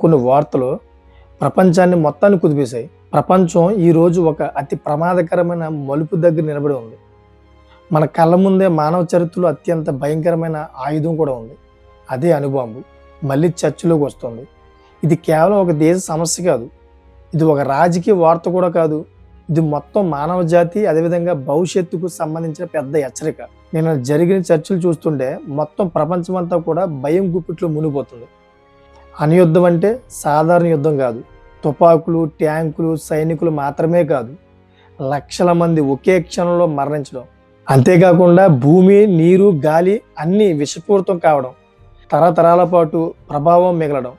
కొన్ని వార్తలు ప్రపంచాన్ని మొత్తాన్ని కుదిపేశాయి. ప్రపంచం ఈరోజు ఒక అతి ప్రమాదకరమైన మలుపు దగ్గర నిలబడి ఉంది. మన కళ్ళ ముందే మానవ చరిత్రలో అత్యంత భయంకరమైన ఆయుధం కూడా ఉంది. అదే అణుబాంబు మళ్ళీ చర్చలోకి వస్తుంది. ఇది కేవలం ఒక దేశ సమస్య కాదు, ఇది ఒక రాజకీయ వార్త కూడా కాదు, ఇది మొత్తం మానవ జాతి అదేవిధంగా భవిష్యత్తుకు సంబంధించిన పెద్ద హెచ్చరిక. నేను జరిగిన చర్చలు చూస్తుంటే మొత్తం ప్రపంచం అంతా కూడా భయం గుప్పిట్లో మునిగిపోతుంది. అణుయుద్ధం అంటే సాధారణ యుద్ధం కాదు. తుపాకులు, ట్యాంకులు, సైనికులు మాత్రమే కాదు, లక్షల మంది ఒకే క్షణంలో మరణించడం, అంతేకాకుండా భూమి, నీరు, గాలి అన్నీ విషపూరితం కావడం, తరతరాల పాటు ప్రభావం మిగలడం.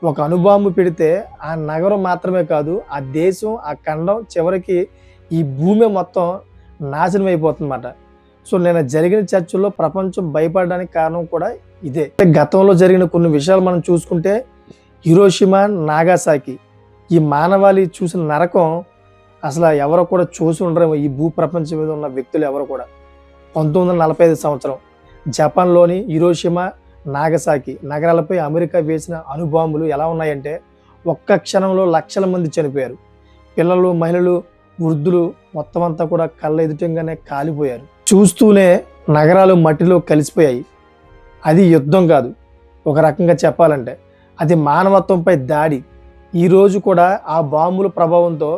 ఒక అణుబాంబు పెడితే ఆ నగరం మాత్రమే కాదు, ఆ దేశం, ఆ ఖండం, చివరికి ఈ భూమి మొత్తం నాశనం అయిపోతుందన్నమాట. సో నేను జరిగిన చర్చల్లో ప్రపంచం భయపడడానికి కారణం కూడా ఇదే. గతంలో జరిగిన కొన్ని విషయాలు మనం చూసుకుంటే, హిరోషిమా, నాగాసాకి, ఈ మానవాళి చూసిన నరకం అసలు ఎవరో కూడా చూసి ఉండరేమో ఈ భూ ప్రపంచం మీద ఉన్న వ్యక్తులు ఎవరు కూడా. 1945 సంవత్సరం జపాన్లోని హిరోషిమా, నాగసాకి నగరాలపై అమెరికా వేసిన అణుబాంబులు ఎలా ఉన్నాయంటే, ఒక్క క్షణంలో లక్షల మంది చనిపోయారు. పిల్లలు, మహిళలు, వృద్ధులు మొత్తం అంతా కూడా కళ్ళ ఎదుటంగానే కాలిపోయారు. చూస్తూనే నగరాలు మట్టిలో కలిసిపోయాయి. అది యుద్ధం కాదు, ఒక రకంగా చెప్పాలంటే అది మానవత్వంపై దాడి. ఈరోజు కూడా ఆ బాంబుల ప్రభావంతో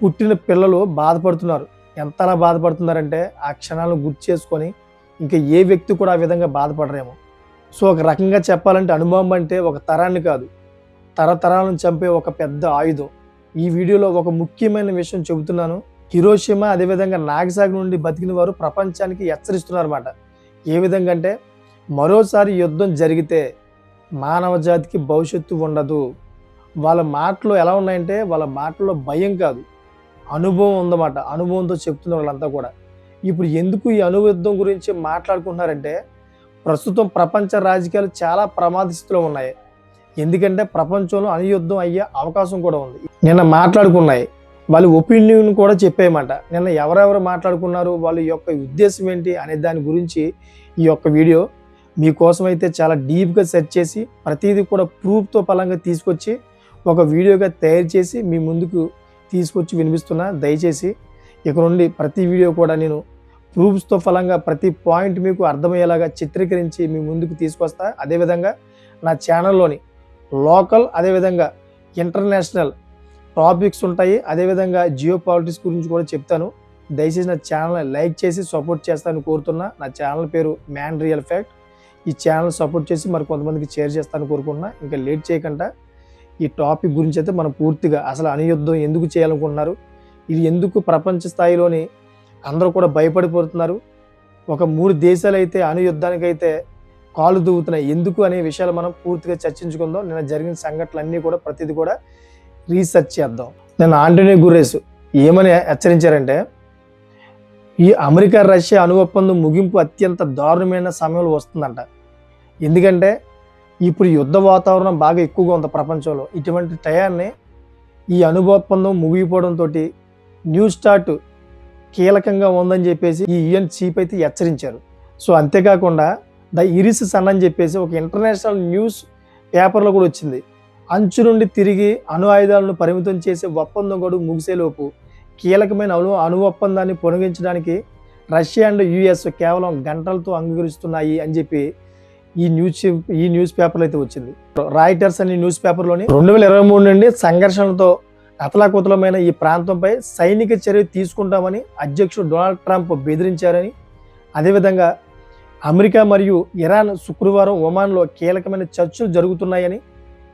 పుట్టిన పిల్లలు బాధపడుతున్నారు. ఎంతలా బాధపడుతున్నారంటే ఆ క్షణాలను గుర్తు చేసుకొని ఇంకా ఏ వ్యక్తి కూడా ఆ విధంగా బాధపడరేమో. సో ఒక రకంగా చెప్పాలంటే అణుబాంబు అంటే ఒక తరాన్ని కాదు, తరతరాలను చంపే ఒక పెద్ద ఆయుధం. ఈ వీడియోలో ఒక ముఖ్యమైన విషయం చెబుతున్నాను. హిరోషిమా అదేవిధంగా నాగసాకి నుండి బతికిన వారు ప్రపంచానికి హెచ్చరిస్తున్నారన్నమాట. ఏ విధంగా అంటే, మరోసారి యుద్ధం జరిగితే మానవ జాతికి భవిష్యత్తు ఉండదు. వాళ్ళ మాటలు ఎలా ఉన్నాయంటే, వాళ్ళ మాటల్లో భయం కాదు, అనుభవం ఉందన్నమాట. అనుభవంతో చెప్తున్నారు వాళ్ళంతా కూడా. ఇప్పుడు ఎందుకు ఈ అణుయుద్ధం గురించి మాట్లాడుకుంటున్నారంటే, ప్రస్తుతం ప్రపంచ రాజకీయాలు చాలా ప్రమాద స్థితిలో ఉన్నాయి. ఎందుకంటే ప్రపంచంలో అణుయుద్ధం అయ్యే అవకాశం కూడా ఉంది. నిన్న మాట్లాడుకున్నాయి, వాళ్ళ ఒపీనియన్ కూడా చెప్పేయమాట. నిన్న ఎవరెవరు మాట్లాడుకున్నారు, వాళ్ళ యొక్క ఉద్దేశం ఏంటి అనే దాని గురించి ఈ యొక్క వీడియో మీకోసం అయితే చాలా డీప్గా సెర్చ్ చేసి ప్రతిదీ కూడా ప్రూఫ్తో పలంగా తీసుకొచ్చి ఒక వీడియోగా తయారు చేసి మీ ముందుకు తీసుకొచ్చి వినిపిస్తున్నా. దయచేసి ఇక నుండి ప్రతి వీడియో కూడా నేను ప్రూఫ్స్తో ఫలంగా ప్రతి పాయింట్ మీకు అర్థమయ్యేలాగా చిత్రీకరించి మీ ముందుకు తీసుకొస్తా. అదేవిధంగా నా ఛానల్లోని లోకల్ అదేవిధంగా ఇంటర్నేషనల్ టాపిక్స్ ఉంటాయి. అదేవిధంగా జియో పాలిటిక్స్ గురించి కూడా చెప్తాను. దయచేసి నా ఛానల్ని లైక్ చేసి సపోర్ట్ చేస్తాను కోరుతున్నా. నా ఛానల్ పేరు మ్యాన్ రియల్ ఫ్యాక్ట్. ఈ ఛానల్ సపోర్ట్ చేసి మరి కొంతమందికి షేర్ చేస్తాను కోరుకుంటున్నా. ఇంకా లేట్ చేయకుండా ఈ టాపిక్ గురించి అయితే మనం పూర్తిగా అసలు అణుయుద్ధం ఎందుకు చేయాలనుకుంటున్నారు, ఇది ఎందుకు ప్రపంచ స్థాయిలోని అందరూ కూడా భయపడిపోతున్నారు, ఒక 3 దేశాలు అయితే అణుయుద్ధానికైతే కాలు దూవుతున్నాయి ఎందుకు అనే విషయాలు మనం పూర్తిగా చర్చించుకుందాం. నిన్న జరిగిన సంఘటనలన్నీ కూడా ప్రతిదీ కూడా రీసెర్చ్ చేద్దాం. నిన్న ఆంటోనియో గుటెరస్ ఏమని హెచ్చరించారంటే, ఈ అమెరికా రష్యా అణు ఒప్పందం ముగింపు అత్యంత దారుణమైన సమయంలో వస్తుందంట. ఎందుకంటే ఇప్పుడు యుద్ధ వాతావరణం బాగా ఎక్కువగా ఉంది ప్రపంచంలో. ఇటువంటి టయాన్ని ఈ అణు ఒప్పందం ముగిపోవడంతో న్యూ స్టార్ట్ కీలకంగా ఉందని చెప్పేసి ఈ యుఎన్ చీఫ్ అయితే హెచ్చరించారు. సో అంతేకాకుండా ద ఇరిస్ సన్ అని చెప్పేసి ఒక ఇంటర్నేషనల్ న్యూస్ పేపర్లో కూడా వచ్చింది. అంచు నుండి తిరిగి అణు ఆయుధాలను పరిమితం చేసే ఒప్పందం కూడా ముగిసేలోపు కీలకమైన అణు ఒప్పందాన్ని పొడిగించడానికి రష్యా అండ్ యుఎస్ కేవలం గంటలతో అంగీకరిస్తున్నాయి అని చెప్పి ఈ న్యూస్ పేపర్లో అయితే వచ్చింది. రాయిటర్స్ అనే న్యూస్ పేపర్లోని 2023 నుండి సంఘర్షణలతో అతలాకుతలమైన ఈ ప్రాంతంపై సైనిక చర్య తీసుకుంటామని అధ్యక్షుడు డొనాల్డ్ ట్రంప్ బెదిరించారని, అదేవిధంగా అమెరికా మరియు ఇరాన్ శుక్రవారం ఒమాన్లో కీలకమైన చర్చలు జరుగుతున్నాయని,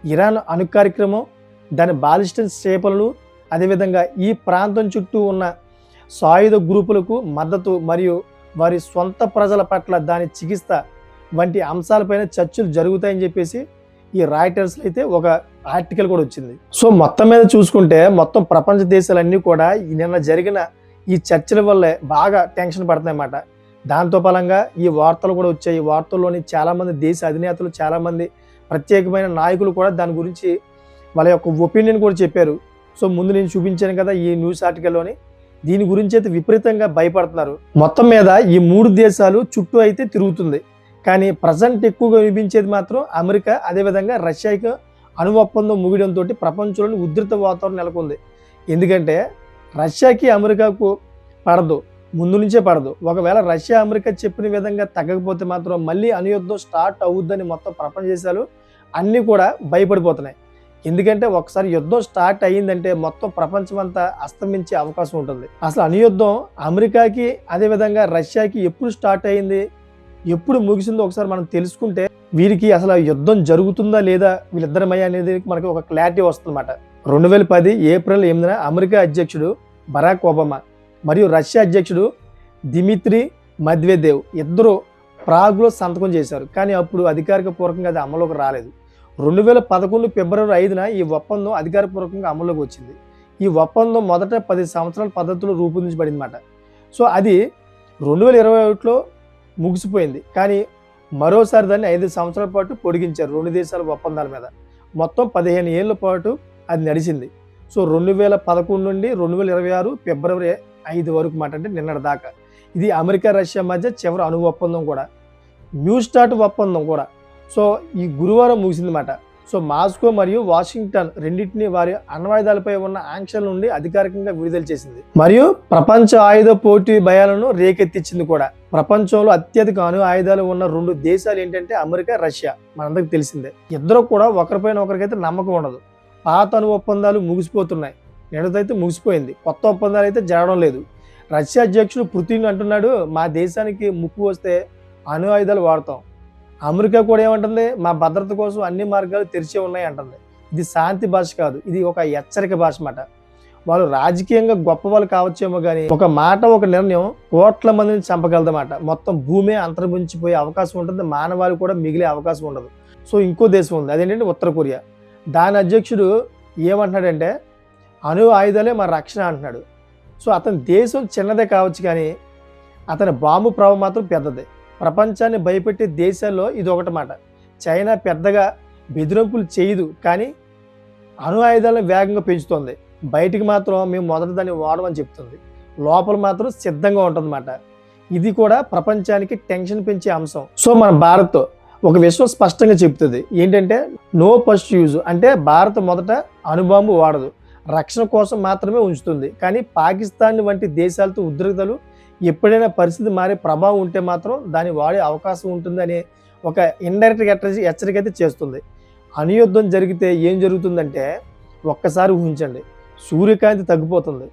ఇరాన్ అణు కార్యక్రమం, దాని బాలిస్టిక్ క్షేపణలు, అదేవిధంగా ఈ ప్రాంతం చుట్టూ ఉన్న సాయుధ గ్రూపులకు మద్దతు మరియు వారి సొంత ప్రజల పట్ల దాని చికిత్స వంటి అంశాలపైన చర్చలు జరుగుతాయని చెప్పేసి ఈ రాయిటర్స్లో అయితే ఒక ఆర్టికల్ కూడా వచ్చింది. సో మొత్తం మీద చూసుకుంటే మొత్తం ప్రపంచ దేశాలన్నీ కూడా నిన్న జరిగిన ఈ చర్చల వల్లే బాగా టెన్షన్ పడుతున్నాయి అన్నమాట. దాంతో ఫలంగా ఈ వార్తలు కూడా వచ్చాయి. ఈ వార్తల్లోని చాలామంది దేశ అధినేతలు, చాలామంది ప్రత్యేకమైన నాయకులు కూడా దాని గురించి వాళ్ళ యొక్క ఒపీనియన్ కూడా చెప్పారు. సో ముందు నేను చూపించాను కదా ఈ న్యూస్ ఆర్టికల్లోని, దీని గురించి అయితే విపరీతంగా భయపడుతున్నారు. మొత్తం మీద ఈ 3 దేశాలు చుట్టూ అయితే తిరుగుతుంది. కానీ ప్రజెంట్ ఎక్కువగా వినిపించేది మాత్రం అమెరికా, అదేవిధంగా రష్యాకి అణు ఒప్పందం ముగియడంతో ప్రపంచంలోని ఉధృత వాతావరణం నెలకొంది. ఎందుకంటే రష్యాకి అమెరికాకు పడదు, ముందు నుంచే పడదు. ఒకవేళ రష్యా అమెరికా చెప్పిన విధంగా తగ్గకపోతే మాత్రం మళ్ళీ అణుయుద్ధం స్టార్ట్ అవుద్దని మొత్తం ప్రపంచ దేశాలు అన్నీ కూడా భయపడిపోతున్నాయి. ఎందుకంటే ఒకసారి యుద్ధం స్టార్ట్ అయ్యిందంటే మొత్తం ప్రపంచం అంతా అస్తమించే అవకాశం ఉంటుంది. అసలు అణుయుద్ధం అమెరికాకి అదేవిధంగా రష్యాకి ఎప్పుడు స్టార్ట్ అయ్యింది, ఎప్పుడు ముగిసిందో ఒకసారి మనం తెలుసుకుంటే వీరికి అసలు యుద్ధం జరుగుతుందా లేదా వీళ్ళిద్దరమయ్య అనేది మనకి ఒక క్లారిటీ వస్తుందన్నమాట. 2010 ఏప్రిల్ 8న అమెరికా అధ్యక్షుడు బరాక్ ఒబామా మరియు రష్యా అధ్యక్షుడు దిమిత్రీ మెద్వెదేవ్ ఇద్దరు ప్రాగ్లో సంతకం చేశారు. కానీ అప్పుడు అధికారికపూర్వకంగా అది అమలులోకి రాలేదు. 2011 ఫిబ్రవరి 5న ఈ ఒప్పందం అధికారపూర్వకంగా అమల్లోకి వచ్చింది. ఈ ఒప్పందం మొదట 10 సంవత్సరాల పద్ధతిలో రూపొందించబడిందన్నమాట. సో అది 2021లో ముగిసిపోయింది. కానీ మరోసారి దాన్ని 5 సంవత్సరాల పాటు పొడిగించారు 2 దేశాల ఒప్పందాల మీద. మొత్తం 15 ఏళ్ల పాటు అది నడిచింది. సో 2011 నుండి 2026 ఫిబ్రవరి 5 వరకు మాట, అంటే నిన్నటి దాకా. ఇది అమెరికా రష్యా మధ్య చివరి అణు ఒప్పందం కూడా, న్యూ స్టార్ట్ ఒప్పందం కూడా. సో ఈ గురువారం ముగిసిందన్నమాట. సో మాస్కో మరియు వాషింగ్టన్ రెండింటినీ వారి అణ్వాయుధాలపై ఉన్న ఆంక్షల నుండి అధికారికంగా విడుదల చేసింది మరియు ప్రపంచ ఆయుధ పోటీ భయాలను రేకెత్తించింది కూడా. ప్రపంచంలో అత్యధిక అణు ఆయుధాలు ఉన్న 2 దేశాలు ఏంటంటే అమెరికా, రష్యా. మనందరికి తెలిసిందే. ఇద్దరు కూడా ఒకరిపైన ఒకరికైతే నమ్మకం ఉండదు. పాత అణు ఒప్పందాలు ముగిసిపోతున్నాయి, నేడైతే ముగిసిపోయింది. కొత్త ఒప్పందాలు అయితే జరగడం లేదు. రష్యా అధ్యక్షుడు పుతిన్ అంటున్నాడు, మా దేశానికి ముప్పు వస్తే అణు ఆయుధాలు వాడతాం. అమెరికా కూడా ఏమంటుంది, మా భద్రత కోసం అన్ని మార్గాలు తెరిచే ఉన్నాయి అంటుంది. ఇది శాంతి భాష కాదు, ఇది ఒక హెచ్చరిక భాష మాట. వాళ్ళు రాజకీయంగా గొప్ప వాళ్ళు కావచ్చేమో కానీ ఒక మాట, ఒక నిర్ణయం కోట్ల మందిని చంపగలదన్నమాట. మొత్తం భూమి అంతర్మించిపోయే అవకాశం ఉంటుంది, మానవాళి కూడా మిగిలే అవకాశం ఉండదు. సో ఇంకో దేశం ఉంది, అదేంటంటే ఉత్తర కొరియా. దాని అధ్యక్షుడు ఏమంటున్నాడంటే అణు ఆయుధాలే మా రక్షణ అంటున్నాడు. సో అతని దేశం చిన్నదే కావచ్చు కానీ అతని బాంబు ప్రభావం మాత్రం పెద్దదే. ప్రపంచాన్ని భయపెట్టే దేశాల్లో ఇది ఒకటి మాట. చైనా పెద్దగా బెదిరింపులు చేయదు కానీ అణు ఆయుధాలను వేగంగా పెంచుతుంది. బయటికి మాత్రం మేము మొదట దాన్ని వాడమని చెప్తుంది, లోపల మాత్రం సిద్ధంగా ఉంటుందన్నమాట. ఇది కూడా ప్రపంచానికి టెన్షన్ పెంచే అంశం. సో మన భారత్ ఒక విషయం స్పష్టంగా చెప్తుంది, ఏంటంటే నో ఫస్ట్ యూజ్. అంటే భారత్ మొదట అణుబాంబు వాడదు, రక్షణ కోసం మాత్రమే ఉంచుతుంది. కానీ పాకిస్తాన్ వంటి దేశాలతో ఉద్రిక్తలు ఎప్పుడైనా పరిస్థితి మారే ప్రభావం ఉంటే మాత్రం దాన్ని వాడే అవకాశం ఉంటుంది అనే ఒక ఇండైరెక్ట్ హెచ్చరిక అయితే చేస్తుంది. అణుయుద్ధం జరిగితే ఏం జరుగుతుందంటే ఒక్కసారి ఊహించండి, సూర్యకాంతి తగ్గిపోతుంది,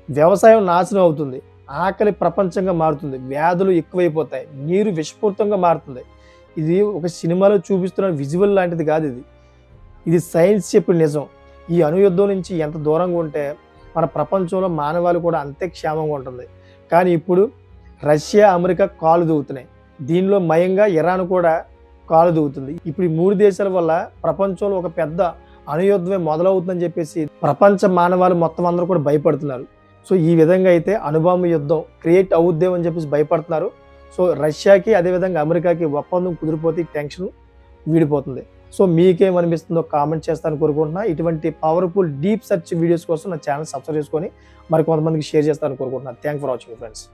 వ్యవసాయం నాశనం అవుతుంది, ఆకలి ప్రపంచంగా మారుతుంది, వ్యాధులు ఎక్కువైపోతాయి, నీరు విషపూరితంగా మారుతుంది. ఇది ఒక సినిమాలో చూపిస్తున్న విజువల్ లాంటిది కాదు, ఇది సైన్స్ చెప్పిన నిజం. ఈ అణుయుద్ధం నుంచి ఎంత దూరంగా ఉంటే మన ప్రపంచంలో మానవాళి కూడా అంతే క్షేమంగా ఉంటుంది. కానీ ఇప్పుడు రష్యా, అమెరికా కాలు దూవుతున్నాయి. దీనిలో మయంగా ఇరాన్ కూడా కాలు దూవుతుంది. ఇప్పుడు ఈ 3 దేశాల వల్ల ప్రపంచంలో ఒక పెద్ద అణుయుద్ధమే మొదలవుతుందని చెప్పేసి ప్రపంచ మానవాళి మొత్తం అందరూ కూడా భయపడుతున్నారు. సో ఈ విధంగా అయితే అణుబాంబు యుద్ధం క్రియేట్ అవుద్దేమని చెప్పేసి భయపడుతున్నారు. సో రష్యాకి అదేవిధంగా అమెరికాకి ఒప్పందం కుదిరిపోతే టెన్షన్ వీడిపోతుంది. సో మీకేమనిపిస్తుందో కామెంట్ చేస్తాను కోరుకుంటున్నా. ఇటువంటి పవర్ఫుల్ డీప్ సెర్చ్ వీడియోస్ కోసం నా ఛానల్ సబ్స్క్రైబ్ చేసుకొని మరి కొంతమందికి షేర్ చేస్తాను కోరుకుంటున్నాను. Thank for watching friends.